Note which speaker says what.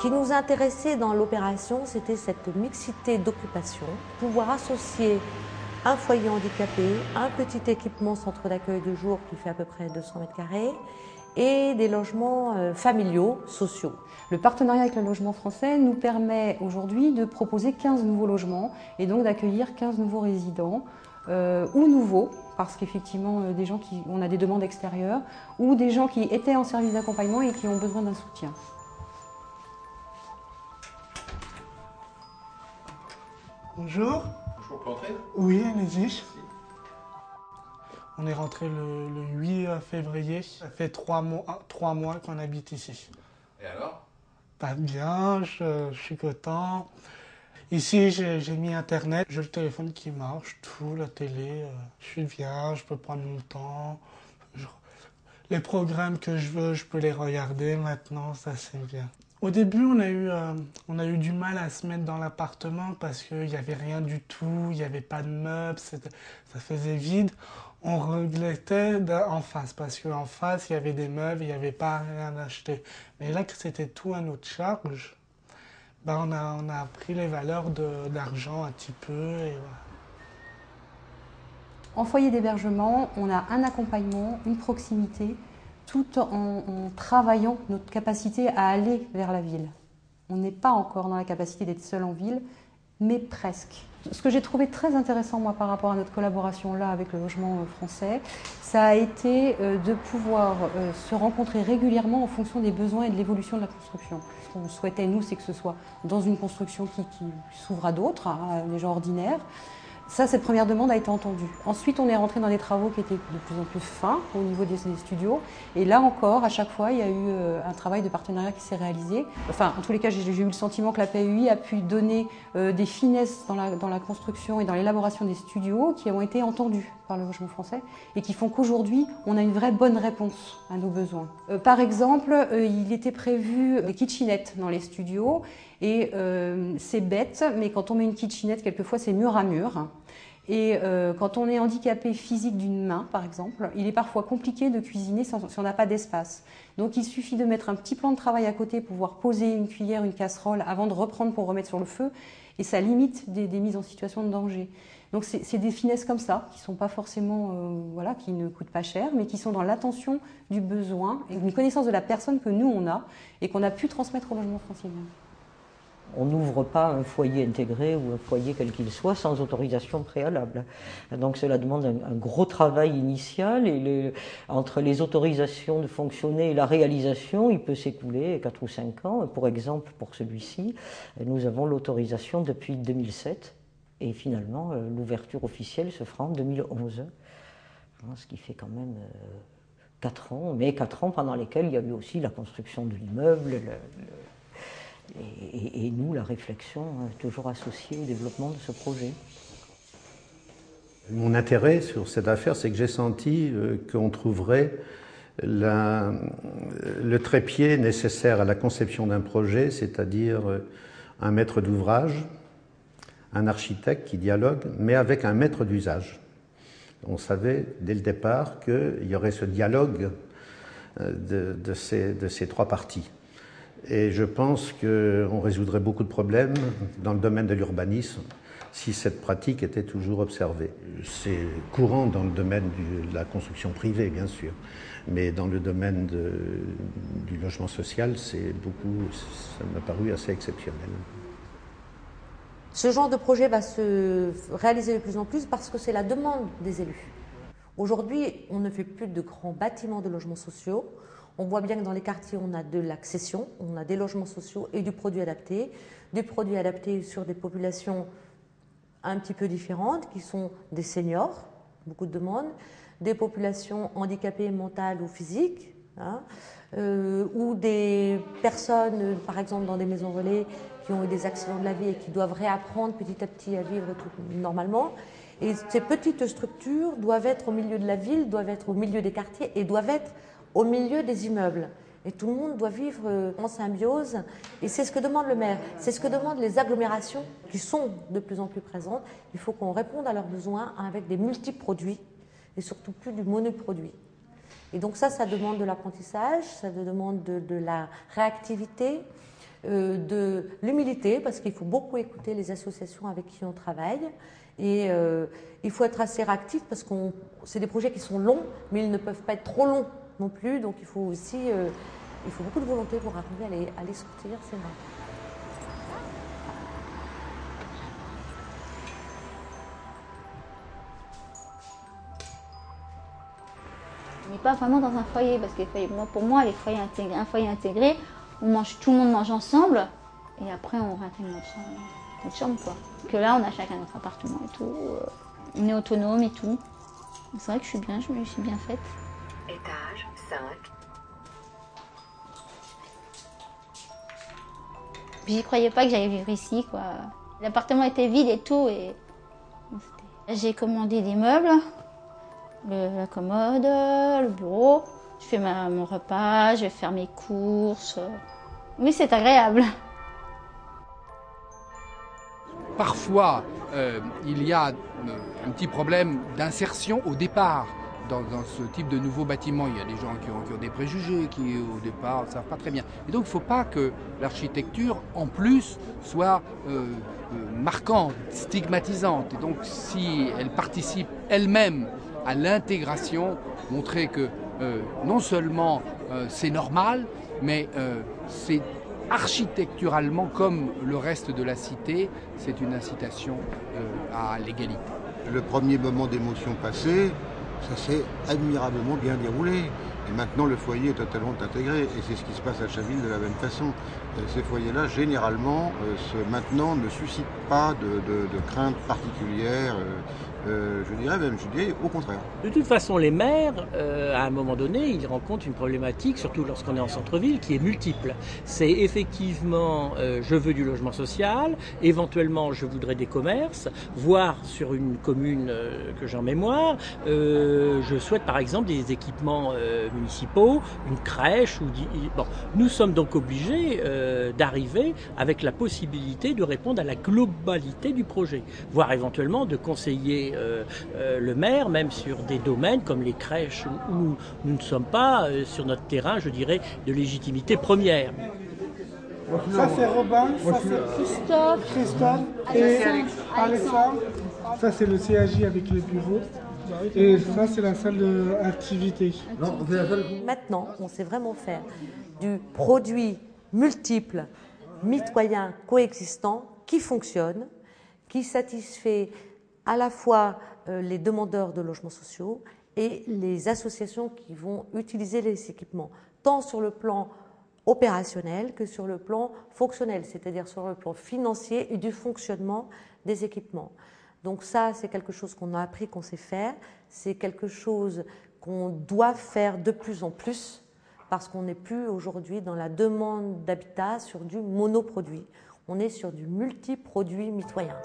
Speaker 1: Ce qui nous intéressait dans l'opération, c'était cette mixité d'occupation, pouvoir associer un foyer handicapé, un petit équipement centre d'accueil de jour qui fait à peu près 200 mètres carrés et des logements familiaux, sociaux.
Speaker 2: Le partenariat avec le logement français nous permet aujourd'hui de proposer 15 nouveaux logements et donc d'accueillir 15 nouveaux résidents ou nouveaux, parce qu'effectivement des gens on a des demandes extérieures ou des gens qui étaient en service d'accompagnement et qui ont besoin d'un soutien.
Speaker 3: Bonjour.
Speaker 4: Bonjour, on peut entrer?
Speaker 3: Oui, allez-y. On est rentré le 8 février. Ça fait 3 mois qu'on habite ici.
Speaker 4: Et alors?
Speaker 3: Pas bien, je suis content. Ici, j'ai mis Internet, j'ai le téléphone qui marche, tout, la télé. Je suis bien, je peux prendre mon temps. Les programmes que je veux, je peux les regarder maintenant, ça c'est bien. Au début, on a eu du mal à se mettre dans l'appartement parce qu'il n'y avait rien du tout, il n'y avait pas de meubles, ça faisait vide. On regrettait en face parce qu'en face, il y avait des meubles, il n'y avait pas rien à acheter. Mais là que c'était tout à notre charge, ben on a appris les valeurs d'argent un petit peu. Et voilà.
Speaker 2: En foyer d'hébergement, on a un accompagnement, une proximité, tout en travaillant notre capacité à aller vers la ville. On n'est pas encore dans la capacité d'être seul en ville, mais presque. Ce que j'ai trouvé très intéressant, moi, par rapport à notre collaboration là avec le logement français, ça a été de pouvoir se rencontrer régulièrement en fonction des besoins et de l'évolution de la construction. Ce qu'on souhaitait, nous, c'est que ce soit dans une construction qui s'ouvre à d'autres, à des gens ordinaires. Ça, cette première demande a été entendue. Ensuite, on est rentré dans des travaux qui étaient de plus en plus fins au niveau des studios. Et là encore, à chaque fois, il y a eu un travail de partenariat qui s'est réalisé. Enfin, en tous les cas, j'ai eu le sentiment que la PUI a pu donner des finesses dans la construction et dans l'élaboration des studios qui ont été entendues par le logement français et qui font qu'aujourd'hui, on a une vraie bonne réponse à nos besoins. Par exemple, il était prévu des kitchenettes dans les studios. Et c'est bête, mais quand on met une kitchenette, quelquefois c'est mur à mur. Et quand on est handicapé physique d'une main, par exemple, il est parfois compliqué de cuisiner si on n'a pas d'espace. Donc il suffit de mettre un petit plan de travail à côté pour pouvoir poser une cuillère, une casserole avant de reprendre pour remettre sur le feu. Et ça limite des mises en situation de danger. Donc c'est des finesses comme ça, qui ne sont pas forcément, voilà, qui ne coûtent pas cher, mais qui sont dans l'attention du besoin et une connaissance de la personne que nous on a et qu'on a pu transmettre au logement francilien.
Speaker 5: On n'ouvre pas un foyer intégré ou un foyer quel qu'il soit sans autorisation préalable. Donc cela demande un gros travail initial et entre les autorisations de fonctionner et la réalisation, il peut s'écouler 4 ou 5 ans. Pour exemple, pour celui-ci, nous avons l'autorisation depuis 2007 et finalement l'ouverture officielle se fera en 2011. Ce qui fait quand même 4 ans, mais 4 ans pendant lesquels il y a eu aussi la construction de l'immeuble, et nous, la réflexion toujours associée au développement de ce projet.
Speaker 6: Mon intérêt sur cette affaire, c'est que j'ai senti qu'on trouverait le trépied nécessaire à la conception d'un projet, c'est-à-dire un maître d'ouvrage, un architecte qui dialogue, mais avec un maître d'usage. On savait dès le départ qu'il y aurait ce dialogue de ces 3 parties. Et je pense qu'on résoudrait beaucoup de problèmes dans le domaine de l'urbanisme si cette pratique était toujours observée. C'est courant dans le domaine de la construction privée, bien sûr, mais dans le domaine du logement social, ça m'a paru assez exceptionnel.
Speaker 1: Ce genre de projet va se réaliser de plus en plus parce que c'est la demande des élus. Aujourd'hui, on ne fait plus de grands bâtiments de logements sociaux. On voit bien que dans les quartiers, on a de l'accession, on a des logements sociaux et du produit adapté sur des populations un petit peu différentes, qui sont des seniors, beaucoup de demandes, des populations handicapées mentales ou physiques, ou des personnes, par exemple dans des maisons relais, qui ont eu des accidents de la vie et qui doivent réapprendre petit à petit à vivre normalement. Et ces petites structures doivent être au milieu de la ville, doivent être au milieu des quartiers et doivent être au milieu des immeubles. Et tout le monde doit vivre en symbiose. Et c'est ce que demande le maire. C'est ce que demandent les agglomérations qui sont de plus en plus présentes. Il faut qu'on réponde à leurs besoins avec des multiproduits et surtout plus du monoproduit. Et donc ça demande de l'apprentissage, ça demande de la réactivité, de l'humilité, parce qu'il faut beaucoup écouter les associations avec qui on travaille. Et il faut être assez réactif parce que c'est des projets qui sont longs, mais ils ne peuvent pas être trop longs non plus. Donc il faut aussi il faut beaucoup de volonté pour arriver à les sortir, c'est vrai.
Speaker 4: On n'est pas vraiment dans un foyer, parce que pour moi, un foyer intégré, tout le monde mange ensemble, et après on réintègre notre chambre, quoi. Que là, on a chacun notre appartement et tout, on est autonome et tout. C'est vrai que je me suis bien faite.
Speaker 7: Étage 5.
Speaker 4: J'y croyais pas que j'allais vivre ici, quoi. L'appartement était vide et tout, et j'ai commandé des meubles. La commode, le bureau, je fais mon repas, je vais faire mes courses. Oui, c'est agréable.
Speaker 8: Parfois, il y a un petit problème d'insertion au départ dans ce type de nouveau bâtiment. Il y a des gens qui ont des préjugés, qui au départ ne savent pas très bien. Et donc il ne faut pas que l'architecture, en plus, soit marquante, stigmatisante. Et donc si elle participe elle-même à l'intégration, montrer que non seulement c'est normal, mais c'est architecturalement comme le reste de la cité, c'est une incitation à l'égalité.
Speaker 9: Le premier moment d'émotion passé, ça s'est admirablement bien déroulé. Et maintenant, le foyer est totalement intégré. Et c'est ce qui se passe à Chaville de la même façon. Ces foyers-là, généralement, maintenant, ne suscitent pas de craintes particulières. Je dirais au contraire.
Speaker 10: De toute façon, les maires, à un moment donné, ils rencontrent une problématique, surtout lorsqu'on est en centre-ville, qui est multiple. C'est effectivement, je veux du logement social, éventuellement je voudrais des commerces, voire sur une commune que j'ai en mémoire, je souhaite par exemple des équipements municipaux, une crèche. Bon, nous sommes donc obligés d'arriver avec la possibilité de répondre à la globalité du projet, voire éventuellement de conseiller le maire, même sur des domaines comme les crèches où nous ne sommes pas sur notre terrain, je dirais, de légitimité première.
Speaker 3: Ça c'est Robin, ça c'est Christophe et Alexandre. Ça c'est le CAJ avec le bureau. Et ça c'est la salle d'activité.
Speaker 1: Maintenant, on sait vraiment faire du produit multiple, mitoyen, coexistant, qui fonctionne, qui satisfait à la fois les demandeurs de logements sociaux et les associations qui vont utiliser les équipements, tant sur le plan opérationnel que sur le plan fonctionnel, c'est-à-dire sur le plan financier et du fonctionnement des équipements. Donc ça, c'est quelque chose qu'on a appris, qu'on sait faire, c'est quelque chose qu'on doit faire de plus en plus parce qu'on n'est plus aujourd'hui dans la demande d'habitat sur du monoproduit, on est sur du multiproduit mitoyen.